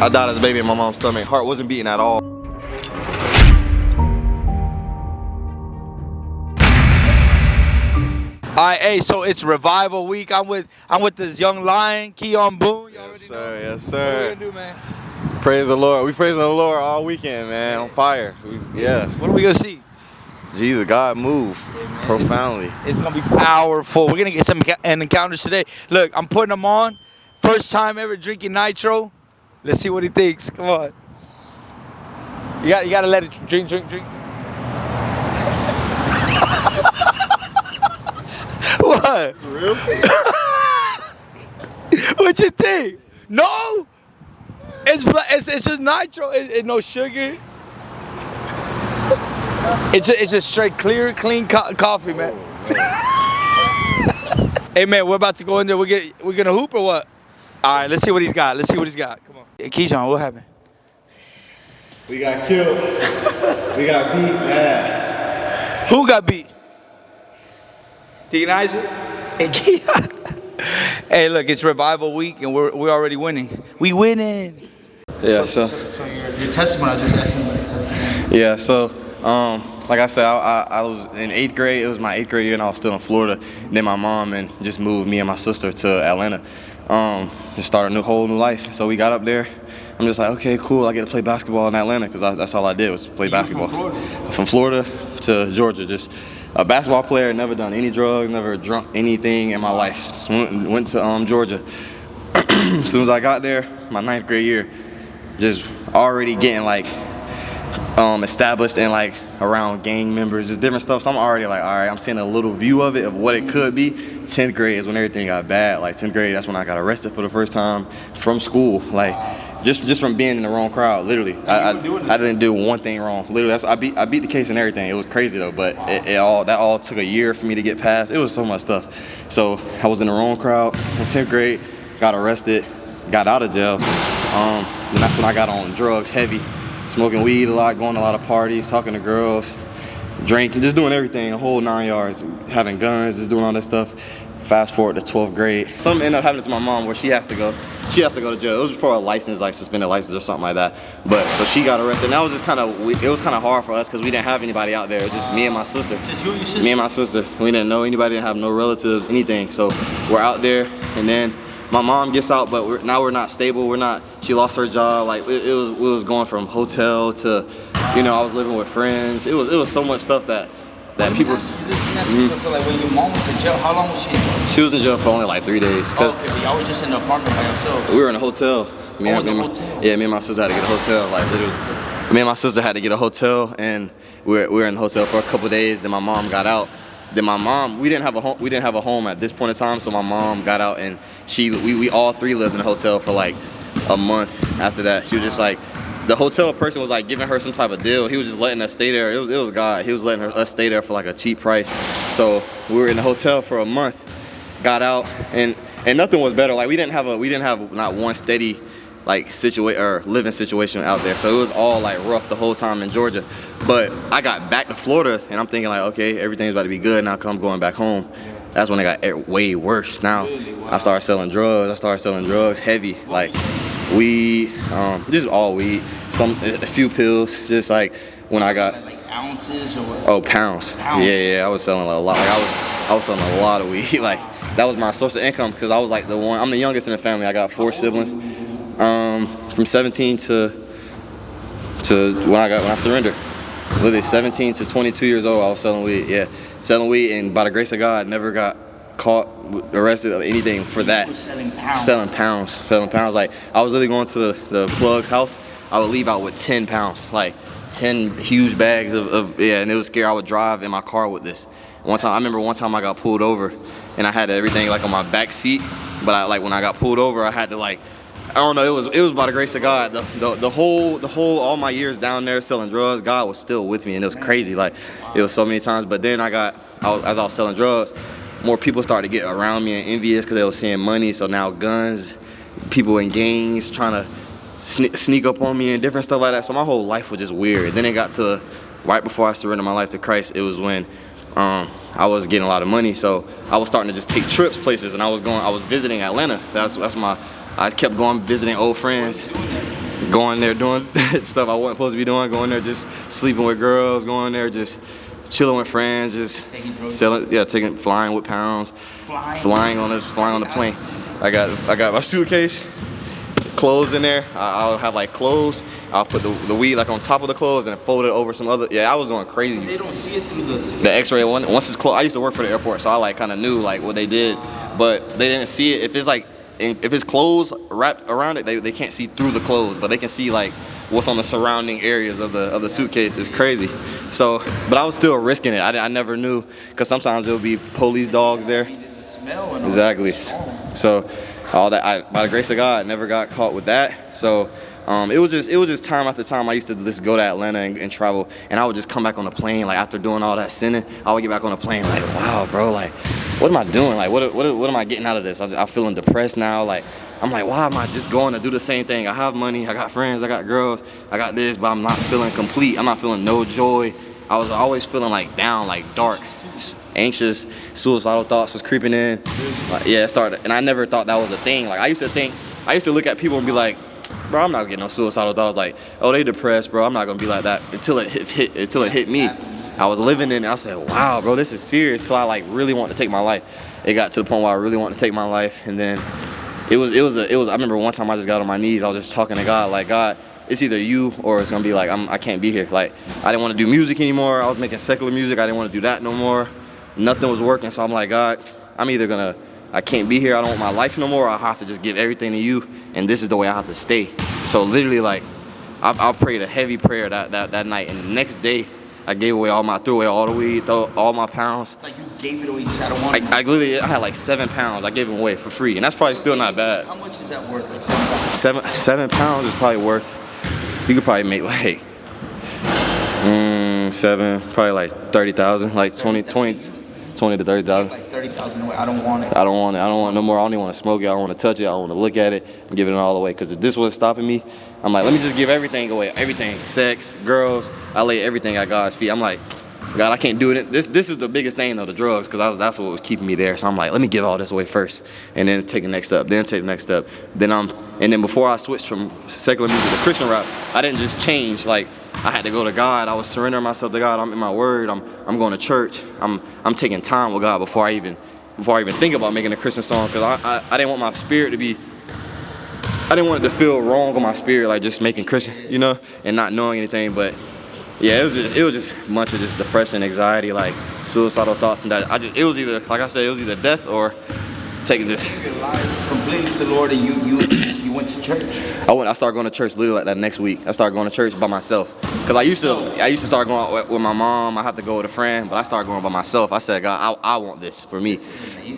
I died as a baby in my mom's stomach. Heart wasn't beating at all. All right, hey, so it's revival week. I'm with this young lion, Kijan Boone. Yes, sir. Yes, What are sir. we gonna do, man? Praise the Lord. We praise the Lord all weekend, man. On fire. Yeah. What are we gonna see? Jesus, God move profoundly. It's gonna be powerful. We're gonna get some encounters today. Look, I'm putting them on. First time ever drinking nitro. Let's see what he thinks. Come on. You gotta let it drink. What? Real? What you think? No. It's just nitro. It's no sugar. It's just straight clear, clean coffee, man. Hey, man, we're about to go in there. We're gonna hoop or what? All right, let's see what he's got. Come on. Hey, Kijan, what happened? We got killed. We got beat, man. Who got beat? Deacon Isaac? Hey, Kijan. Hey, look, it's revival week and we're already winning. We winning. Yeah, So your testimony, I was just asking about your testimony. Yeah, so like I said, I was in 8th grade. It was my 8th grade year, and I was still in Florida. And then my mom and just moved me and my sister to Atlanta. Just start a whole new life. So we got up there. I'm just like, okay, cool. I get to play basketball in Atlanta because that's all I did was play basketball. From Florida to Georgia, just a basketball player. Never done any drugs, never drunk anything in my life. Just went to Georgia. As soon as I got there, my 9th grade year, just already getting like established and like around gang members, just different stuff. So I'm already like, all right, I'm seeing a little view of it, of what it could be. 10th grade is when everything got bad. Like 10th grade, that's when I got arrested for the first time from school. Like just from being in the wrong crowd, literally. I didn't do one thing wrong. Literally, I beat the case and everything. It was crazy though, but that all took a year for me to get past. It was so much stuff. So I was in the wrong crowd in 10th grade, got arrested, got out of jail. And that's when I got on drugs heavy. Smoking weed a lot, going to a lot of parties, talking to girls, drinking, just doing everything, a whole 9 yards, having guns, just doing all that stuff. Fast forward to 12th grade. Something ended up happening to my mom where she has to go to jail. It was for a license, like suspended license or something like that. But so she got arrested. And that was just it was kind of hard for us because we didn't have anybody out there. It was just me and my sister. Just you and your sister? Me and my sister. We didn't know anybody, didn't have no relatives, anything. So we're out there, and then my mom gets out, but now we're not stable. She lost her job. Like it was going from hotel to, I was living with friends. It was so much stuff that people. So like when your mom went to jail, how long was she in jail? She was in jail for only like 3 days. Okay, y'all was just in the apartment by yourself. We were in a hotel. In a hotel? Yeah, me and my sister had to get a hotel. Like literally, me and my sister had to get a hotel, and we were in the hotel for a couple of days. Then my mom got out. Then my mom, we didn't have a home at this point in time, so my mom got out, and we all three lived in the hotel for like a month after that. She was just like, the hotel person was like giving her some type of deal. He was just letting us stay there. It was God. He was letting us stay there for like a cheap price. So we were in the hotel for a month, got out, and nothing was better. Like we didn't have not one steady like living situation out there. So it was all like rough the whole time in Georgia. But I got back to Florida, and I'm thinking like, okay, everything's about to be good now. Cause I'm going back home. That's when it got way worse. Now I started selling drugs. Heavy, like weed, just all weed. A few pills. Just like when I got like ounces or what? Oh, pounds. Yeah. I was selling a lot. Like I was selling a lot of weed. Like that was my source of income because I was like I'm the youngest in the family. I got 4 siblings. From 17 to when I surrendered. Literally 17 to 22 years old, I was selling weed. Yeah, selling weed, and by the grace of God, never got caught, arrested, or anything for that. Selling pounds. Selling pounds. Like I was literally going to the plug's house. I would leave out with 10 pounds, like 10 huge bags of and it was scary. I would drive in my car with this. I remember one time I got pulled over, and I had everything like on my back seat. But when I got pulled over, I had to like. I don't know. It was by the grace of God. The whole all my years down there selling drugs, God was still with me, and it was crazy. Like it was so many times. But then as I was selling drugs, more people started to get around me and envious because they were seeing money. So now guns, people in gangs trying to sneak up on me and different stuff like that. So my whole life was just weird. Then it got to right before I surrendered my life to Christ. It was when I was getting a lot of money, so I was starting to just take trips places, and I was visiting Atlanta. I kept going visiting old friends. going there doing stuff I wasn't supposed to be doing, going there just sleeping with girls, going there just chilling with friends, just selling, flying with pounds, flying on the plane. I got my suitcase, clothes in there. I'll have like clothes. I'll put the weed like on top of the clothes and fold it over some other. Yeah, I was going crazy. They don't see it through the X-ray one. Once it's closed, I used to work for the airport, so I like kind of knew like what they did, but they didn't see it. If it's clothes wrapped around it, they can't see through the clothes, but they can see like what's on the surrounding areas of the suitcase. It's crazy. So, but I was still risking it. I never knew, because sometimes there would be police dogs there. Exactly. So, all that, by the grace of God, never got caught with that. So, it was just time after time. I used to just go to Atlanta and travel, and I would just come back on the plane like after doing all that sinning. I would get back on the plane like, wow, bro, like, what am I doing? Like, what am I getting out of this? I'm feeling depressed now. Like, I'm like, why am I just going to do the same thing? I have money, I got friends, I got girls, I got this, but I'm not feeling complete. I'm not feeling no joy. I was always feeling like down, like dark, anxious, suicidal thoughts was creeping in. Like, yeah, it started, and I never thought that was a thing. Like, I used to look at people and be like, bro, I'm not getting no suicidal thoughts. Like, oh, they depressed, bro. I'm not gonna be like that until it hit me. I was living in it. I said, wow, bro, this is serious. Till I like really wanted to take my life. It got to the point where I really wanted to take my life, and then it was. I remember one time I just got on my knees. I was just talking to God, like, God, it's either you or it's gonna be like I can't be here. Like, I didn't want to do music anymore. I was making secular music. I didn't want to do that no more. Nothing was working. So I'm like, God, I can't be here. I don't want my life no more. I have to just give everything to you, and this is the way I have to stay. So literally, like, I prayed a heavy prayer that night, and the next day, I threw away all the weed, all my pounds. Like, you gave it away, you said, I don't want it. I had like 7 pounds. I gave them away for free, and that's probably still not bad. How much is that worth? Like 7 pounds? 7 pounds is probably worth. You could probably make like 7, probably like 30,000, like 20 to 30,000. Like 30,000 away. I don't want it. I don't want it. I don't want it no more. I don't even want to smoke it. I don't want to touch it. I don't want to look at it. I'm giving it all away, because if this was stopping me, I'm like, let me just give everything away. Everything, sex, girls. I lay everything at God's feet. I'm like, God, I can't do it. This is the biggest thing though, the drugs, because that's what was keeping me there. So I'm like, let me give all this away first, and then take the next step. Then take the next step. And then before I switched from secular music to Christian rap, I didn't just change. Like, I had to go to God. I was surrendering myself to God. I'm in my word. I'm going to church. I'm taking time with God before I even think about making a Christian song, because I didn't want my spirit to be. I didn't want it to feel wrong on my spirit, like just making Christian, and not knowing anything. But yeah, it was just a bunch of just depression, anxiety, like suicidal thoughts, and that. It was either, like I said, it was either death or taking this. Your life completely to the Lord, and you went to church. I started going to church literally like that next week. I started going to church by myself, because I used to start going with my mom. I have to go with a friend, but I started going by myself. I said, God, I want this for me.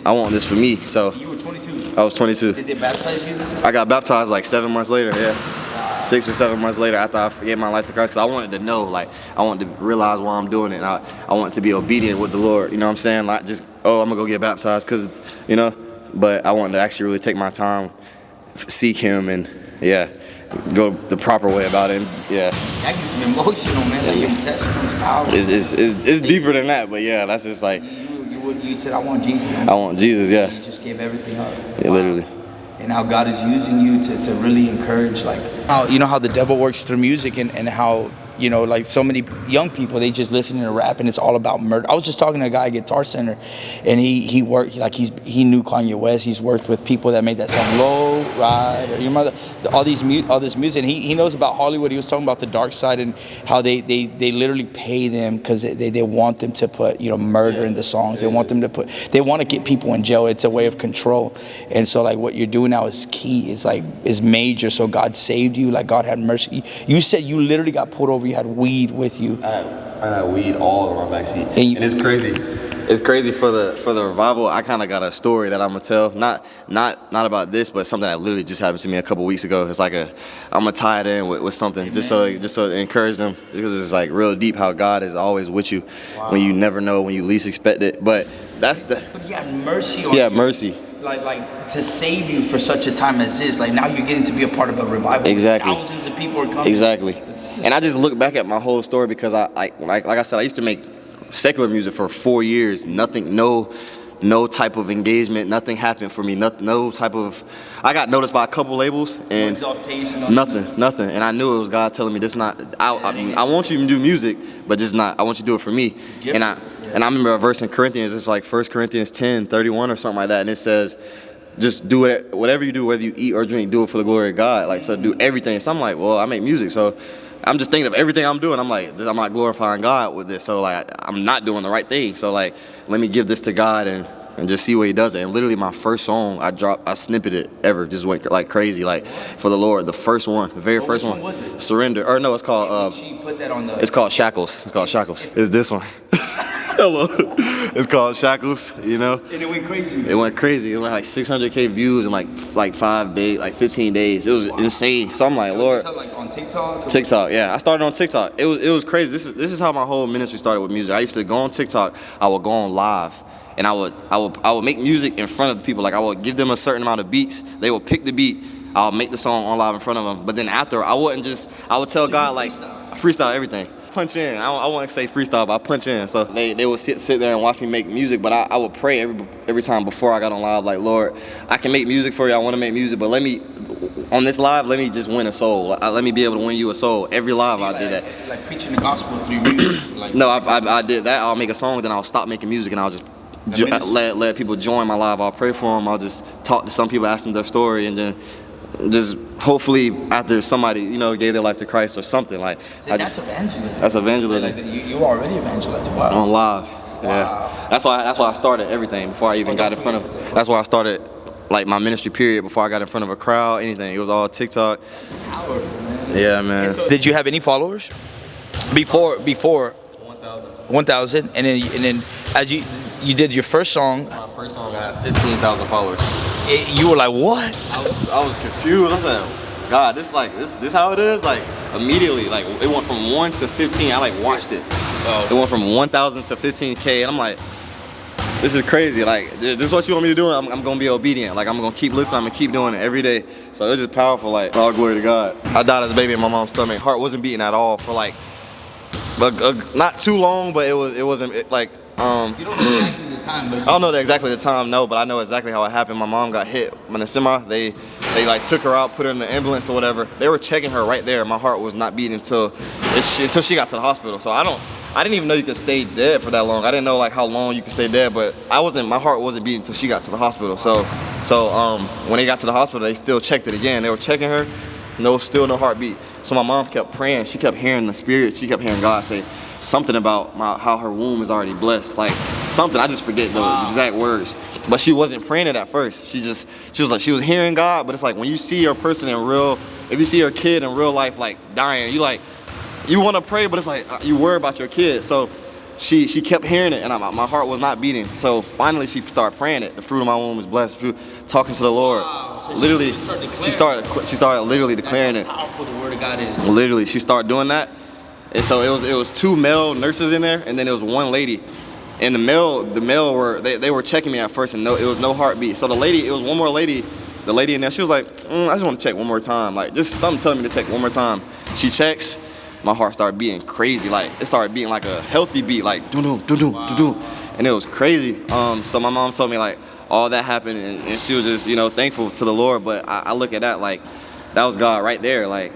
I want this for me. So You were 22. I was 22. Did they baptize you? I got baptized like 7 months later. Yeah, 6 or 7 months later after I gave my life to Christ, because I wanted to know, like, I wanted to realize why I'm doing it. And I wanted to be obedient with the Lord. You know what I'm saying? Like, just, I'm gonna go get baptized because, But I wanted to actually really take my time, seek Him, and go the proper way about it. And, That gets me emotional, man. Like, your testimony is powerful. It's deeper than that, but yeah, that's just like. You said, I want Jesus. Man. I want Jesus, yeah. You just gave everything up. Yeah, literally. And how God is using you to really encourage, like, how how the devil works through music, and how, like so many young people, they just listen to rap and it's all about murder. I was just talking to a guy at Guitar Center, and he knew Kanye West. He's worked with people that made that song Low Ride, or you remember all this music, and he knows about Hollywood. He was talking about the dark side and how they literally pay them because they want them to put murder in the songs. They want to get people in jail. It's a way of control. And so like what you're doing now is key. It's major. So God saved you. Like, God had mercy. You said you literally got pulled over. You had weed with you. I had weed all over my backseat, and it's crazy. It's crazy for the revival. I kind of got a story that I'm gonna tell. Not about this, but something that literally just happened to me a couple weeks ago. It's like I'm gonna tie it in with something. Amen. just so to encourage them, because it's like real deep how God is always with you when you never know, when you least expect it. But that's the. But He had mercy on you. Yeah, mercy. Like to save you for such a time as this. Like, now you're getting to be a part of a revival. Exactly. Thousands of people are coming. Exactly. And I just look back at my whole story, because like I said, I used to make secular music for 4 years. Nothing, no no type of engagement, nothing happened for me. No type of. I got noticed by a couple labels and nothing. And I knew it was God telling me this not. I want you to do music, but just not. I want you to do it for me. And I remember a verse in Corinthians. It's like 1 Corinthians 10:31 or something like that, and it says, just do it. Whatever you do, whether you eat or drink, do it for the glory of God. Like, so do everything. So I'm like, well, I make music, so I'm just thinking of everything I'm doing. I'm like, I'm not glorifying God with this. So like, I'm not doing the right thing. So like, let me give this to God and just see what He does. And literally, my first song I snippet it ever, just went like crazy, like for the Lord. The first one, the very first one, was it? Surrender. Or no, it's called. She put that on the. It's called Shackles. It's called Shackles. It's this one. Hello. It's called Shackles, you know. And it went crazy. It went crazy. It went like 600K views in like 5 days, like 15 days. It was insane. So I'm like, Lord. Like on TikTok. TikTok, yeah. I started on TikTok. It was crazy. This is how my whole ministry started with music. I used to go on TikTok. I would go on live, and I would make music in front of the people. Like, I would give them a certain amount of beats. They would pick the beat. I'll make the song on live in front of them. But then after, I would tell God, like, freestyle everything. Punch in. I won't say freestyle, but I punch in. So they would sit there and watch me make music. But I would pray every time before I got on live, like, Lord, I can make music for you. I want to make music, but on this live, let me just win a soul. Let me be able to win you a soul. Every live I did that. Like preaching the gospel through music. Like, no, I did that. I'll make a song, then I'll stop making music, and I'll just let people join my live. I'll pray for them. I'll just talk to some people, ask them their story, and then just hopefully after somebody, gave their life to Christ or something. Like, that's evangelism. That's evangelism. Like, you already evangelized. Wow. On live. Wow. Yeah. That's why I started everything before I even got in front of. That's why I started like my ministry period before I got in front of a crowd. Anything. It was all TikTok. That's powerful, man. Yeah, man. So, did you have any followers before 1,000, and then as you did your first song? My first song got 15,000 followers. You were like, what? I was confused. I said, God, this how it is? Like, immediately, like, it went from 1 to 15. I like watched it. It went from 1,000 to 15K, and I'm like, this is crazy. Like, this is what you want me to do? I'm gonna be obedient. Like, I'm gonna keep listening. I'm gonna keep doing it every day. So it was just powerful. Like, all glory to God. I died as a baby in my mom's stomach. Heart wasn't beating at all for like, not too long, but it wasn't like. You don't know exactly the time, but I don't know exactly the time, no, but I know exactly how it happened. My mom got hit in the semi. They like took her out, put her in the ambulance or whatever. They were checking her right there. My heart was not beating until she got to the hospital. So I didn't even know you could stay dead for that long. I didn't know like how long you could stay dead, but my heart wasn't beating until she got to the hospital. So when they got to the hospital, they still checked it again. They were checking her, still no heartbeat. So my mom kept praying. She kept hearing the Spirit. She kept hearing God say something about how her womb is already blessed. Like something, I just forget the exact words. But she wasn't praying it at first. She was hearing God, but it's like when you see your person if you see your kid in real life like dying, you want to pray, but it's like you worry about your kid. So she kept hearing it, and my heart was not beating. So finally she started praying it. The fruit of my womb is blessed. Talking to the Lord. So literally, she started literally declaring it. How powerful the word of God is. Literally, she started doing that. And so it was 2 male nurses in there, and then there was 1 lady. And the male they were checking me at first, and it was no heartbeat. So it was 1 more lady. The lady in there, she was like, I just want to check 1 more time. Like, just something telling me to check 1 more time. She checks, my heart started beating crazy. Like, it started beating like a healthy beat, like doo-doo, doo-doo, doo-doo. And it was crazy. So my mom told me like all that happened, and she was just, thankful to the Lord. But I look at that like that was God right there, like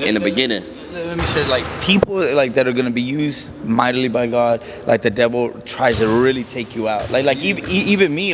in the beginning. Let me say, like, people like that are gonna be used mightily by God. Like, the devil tries to really take you out. Like even me.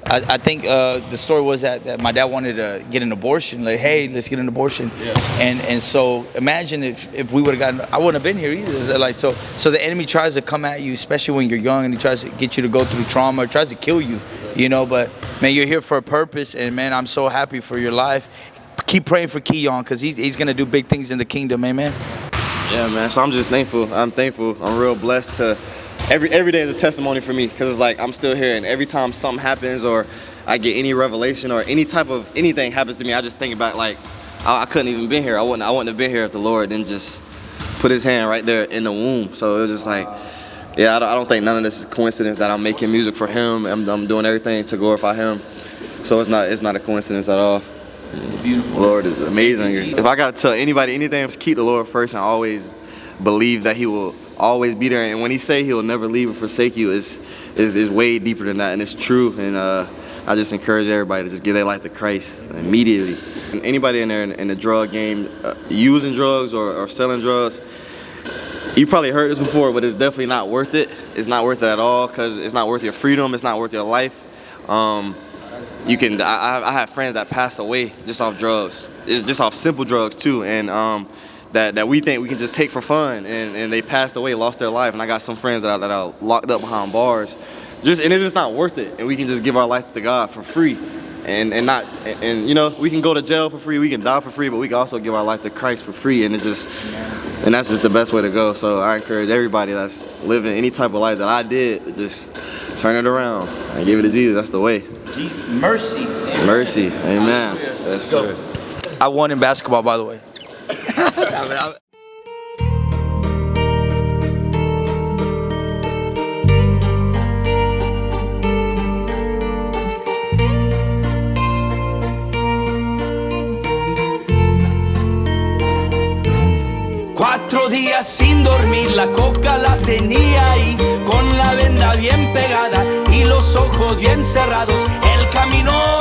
I think the story was that my dad wanted to get an abortion. Like, hey, let's get an abortion. Yeah. And so imagine if we would have gotten, I wouldn't have been here either. Like, so the enemy tries to come at you, especially when you're young, and he tries to get you to go through trauma, tries to kill you. But man, you're here for a purpose, and man, I'm so happy for your life. Keep praying for Kijan, because he's going to do big things in the kingdom, amen? Yeah, man, so I'm just thankful. I'm real blessed to, every day is a testimony for me, because it's like I'm still here, and every time something happens or I get any revelation or any type of anything happens to me, I just think about like, I couldn't even been here. I wouldn't have been here if the Lord didn't just put his hand right there in the womb. So it was just like, yeah, I don't think none of this is coincidence that I'm making music for him. I'm doing everything to glorify him. So it's not a coincidence at all. It's beautiful. Lord is amazing. If I gotta tell anybody anything, just keep the Lord first and always believe that He will always be there. And when he say he'll never leave or forsake you, is way deeper than that, and it's true. And I just encourage everybody to just give their life to Christ immediately. And anybody in there in the drug game, using drugs or selling drugs, you probably heard this before, but it's definitely not worth it. It's not worth it at all, because it's not worth your freedom. It's not worth your life. I have friends that pass away just off drugs. It's just off simple drugs too, and that we think we can just take for fun, and they passed away, lost their life. And I got some friends that are locked up behind bars, and it's just not worth it. And we can just give our life to God for free, and you know, we can go to jail for free, we can die for free, but we can also give our life to Christ for free, and that's just the best way to go. So I encourage everybody that's living any type of life that I did to just turn it around and give it to Jesus. That's the way. Jesus. Mercy. Amen. Mercy. Amen. Yes, sir. I won in basketball, by the way. 4 días sin dormir, la coca la tenía ahí, con la venda bien pegada y los ojos bien cerrados. Él caminó